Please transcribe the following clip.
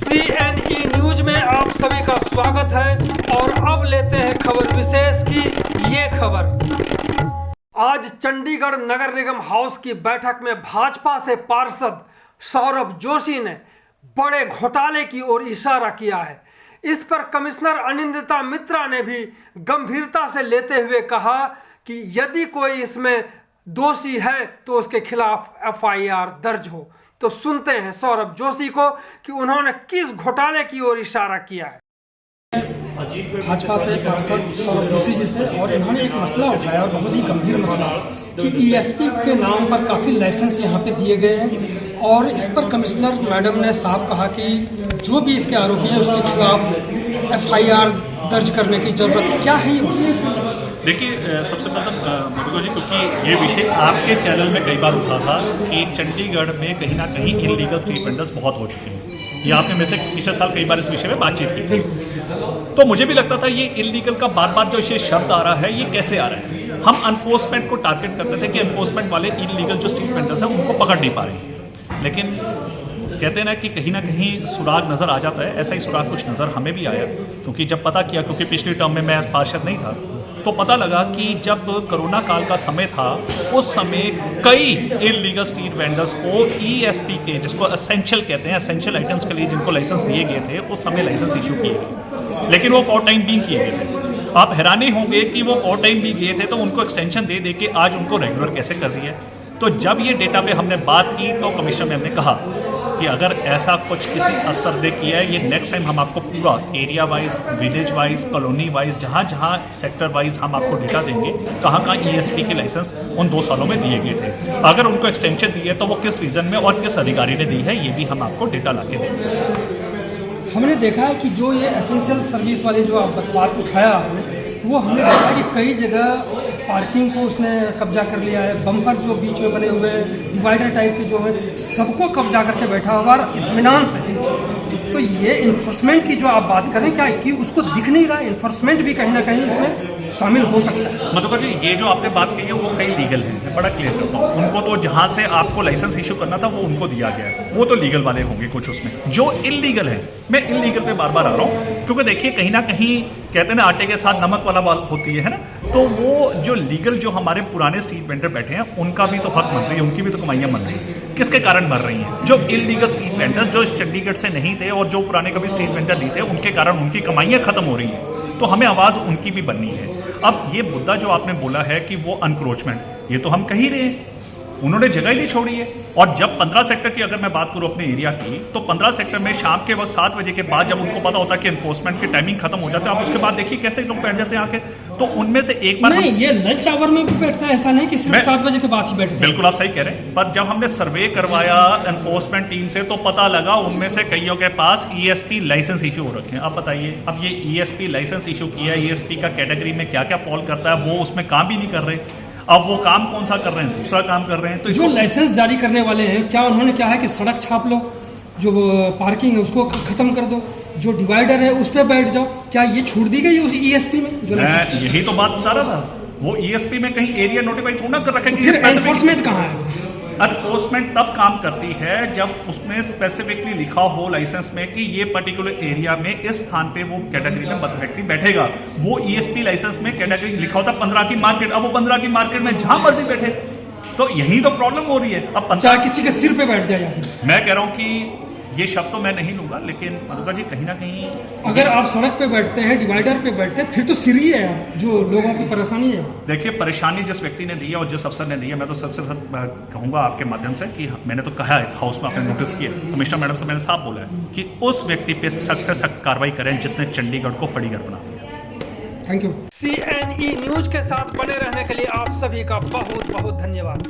CNE news में आप सभी का स्वागत है और अब लेते हैं खबर विशेष की ये खबर। आज चंडीगढ़ नगर निगम हाउस की बैठक में भाजपा से पार्षद सौरभ जोशी ने बड़े घोटाले की ओर इशारा किया है। इस पर कमिश्नर अनिंदिता मित्रा ने भी गंभीरता से लेते हुए कहा कि यदि कोई इसमें दोषी है तो उसके खिलाफ FIR दर्ज हो। तो सुनते हैं सौरभ जोशी को कि उन्होंने किस घोटाले की ओर इशारा किया है। भाजपा से पार्षद सौरभ जोशी जी से, और इन्होंने एक मसला उठाया और बहुत ही गंभीर मसला कि ESP के नाम पर काफ़ी लाइसेंस यहाँ पे दिए गए हैं और इस पर कमिश्नर मैडम ने साफ कहा कि जो भी इसके आरोपी हैं उसके खिलाफ FIR दर्ज करने की जरूरत क्या है। ये देखिए, सबसे पहले मधुकर जी, क्योंकि ये विषय आपके चैनल में कई बार उठा था कि चंडीगढ़ में कहीं ना कहीं इनलीगल स्ट्रीट वेंडर्स बहुत हो चुके हैं। ये आपने में से पिछले साल कई बार इस विषय में बातचीत की थी। तो मुझे भी लगता था ये इनलीगल का बार बार जो ये शब्द आ रहा है ये कैसे आ रहा है। हम एनफोर्समेंट को टारगेट करते थे कि एनफोर्समेंट वाले इनलीगल जो स्ट्रीट वेंडर्स हैं उनको पकड़ नहीं पा रहे हैं, लेकिन कहते हैं ना कि कहीं ना कहीं सुराग नज़र आ जाता है। ऐसा ही सुराग कुछ नज़र हमें भी आया, क्योंकि जब पता किया, क्योंकि पिछली टर्म में मैं पार्षद नहीं था, तो पता लगा कि जब कोरोना काल का समय था उस समय कई इनलीगल स्ट्रीट वेंडर्स को ESP के, जिसको एसेंशियल कहते हैं, एसेंशियल आइटम्स के लिए जिनको लाइसेंस दिए गए थे, उस समय लाइसेंस इशू किए गए, लेकिन वो फॉर टाइम बीइंग किए गए थे। आप हैरानी होंगे कि वो फॉर टाइम भी गए थे तो उनको एक्सटेंशन दे दे के आज उनको रेगुलर कैसे कर दिया। तो जब ये डेटा पे हमने बात की तो कमिश्नर मैम ने कहा कि अगर ऐसा कुछ किसी अफसर ने किया है, ये नेक्स्ट टाइम हम आपको पूरा area wise, village wise, colony wise, जहाँ जहाँ सेक्टर वाइज हम आपको डेटा देंगे कहाँ कहाँ ESP के लाइसेंस उन 2 सालों में दिए गए थे, अगर उनको एक्सटेंशन दी है तो वो किस रीजन में और किस अधिकारी ने दी है, ये भी हम आपको डेटा ला के देंगे। हमने देखा है कि जो ये एसेंशियल सर्विस वाले जो आप बात उठाया आपने, वो हमने देखा कि कई जगह पार्किंग को उसने कब्जा कर लिया है, बम्पर जो बीच में बने हुए हैं, डिवाइडर टाइप के जो है, सबको कब्जा करके बैठा हुआ इत्मीनान से। तो ये इन्फोर्समेंट की जो आप बात करें, क्या कि उसको दिख नहीं रहा, इन्फोर्समेंट भी कहीं ना कहीं इसमें शामिल हो सकता है। मधुकर जी, ये जो आपने बात की है वो कई लीगल है, मैं बड़ा क्लियर करता हूँ। उनको तो जहाँ से आपको लाइसेंस इशू करना था वो उनको दिया गया है, वो तो लीगल वाले होंगे। कुछ उसमें जो इलीगल है, मैं इलीगल पे बार बार आ रहा हूँ, क्योंकि देखिए कहीं ना कहीं कहते हैं ना आटे के साथ नमक वाला बात होती है ना। तो वो जो लीगल जो हमारे पुराने स्ट्रीट वेंडर बैठे हैं उनका भी तो हक बन रही है, उनकी भी तो कमाइयाँ बन रही हैं। किसके कारण मर रही हैं? जो इलीगल स्ट्रीट वेंडर्स जो इस चंडीगढ़ से नहीं थे और जो पुराने कभी स्ट्रीट वेंडर नहीं थे, उनके कारण उनकी कमाइयाँ खत्म हो रही हैं। तो हमें आवाज़ उनकी भी बननी है। अब ये मुद्दा जो आपने बोला है कि वो अनक्रोचमेंट, ये तो हम कह ही रहे हैं, उन्होंने जगह ही नहीं छोड़ी है। और जब 15 सेक्टर की अगर मैं बात करूं अपने एरिया की, तो 15 सेक्टर में शाम के वक्त 7 बजे के बाद जब उनको पता होता है कि एनफोर्समेंट की टाइमिंग खत्म हो जाता है, आप उसके बाद देखिए कैसे लोग बैठ जाते हैं आके। तो उनमें से एक बार नहीं, ये लंच आवर में भी बैठता है, ऐसा नहीं कि सिर्फ 7 बजे के बाद ही बैठते हैं। बिल्कुल आप सही कह रहे हैं, पर जब हमने सर्वे करवाया एनफोर्समेंट टीम से तो पता लगा उनमें से कईयों के पास ESP लाइसेंस इशू हो रखे हैं। अब बताइए, अब ये ESP लाइसेंस इशू किया है, ESP का कैटेगरी में क्या क्या फॉल करता है, वो उसमें काम भी नहीं कर रहे। अब वो काम कौन सा कर रहे हैं? दूसरा काम कर रहे हैं। तो जो लाइसेंस जारी करने वाले हैं, क्या उन्होंने क्या है कि सड़क छाप लो, जो पार्किंग है उसको खत्म कर दो, जो डिवाइडर है उस पर बैठ जाओ, क्या ये छूट दी गई उस ESP में? जो मैं यही तो बात बता रहा था, वो ESP में कहीं एरिया नोटिफाई थोड़ा कर रखेंगे। एनफोर्समेंट कहाँ है? एनफोर्समेंट तब काम करती है जब उसमें स्पेसिफिकली लिखा हो लाइसेंस में कि ये पर्टिकुलर एरिया में इस स्थान पे वो कैटेगरी में व्यक्ति बैठेगा। वो ESP लाइसेंस में कैटेगरी लिखा होता 15 की मार्केट, अब वो 15 की मार्केट में जहां मर्जी बैठे। तो यही तो प्रॉब्लम हो रही है। अब 15 किसी के सिर पे बैठ जाए। मैं कह रहा हूँ कि ये शब्द तो मैं नहीं लूंगा, लेकिन मधुकर जी कहीं ना कहीं अगर आप सड़क पे बैठते हैं, डिवाइडर पे बैठते हैं, फिर तो सिर ही है जो लोगों की परेशानी है। देखिए, परेशानी जिस व्यक्ति ने दी है और जिस अफसर ने दी है, मैं तो सबसे कहूँगा आपके माध्यम से कि मैंने तो कहा है, हाउस में आपने नोटिस किया, कमिश्नर मैडम से मैंने साफ बोला है कि उस व्यक्ति पे सख्त से सख्त कार्रवाई करें जिसने चंडीगढ़ को फड़ीगढ़ बना दिया। Thank you. CNE न्यूज के साथ बने रहने के लिए आप सभी का बहुत बहुत धन्यवाद।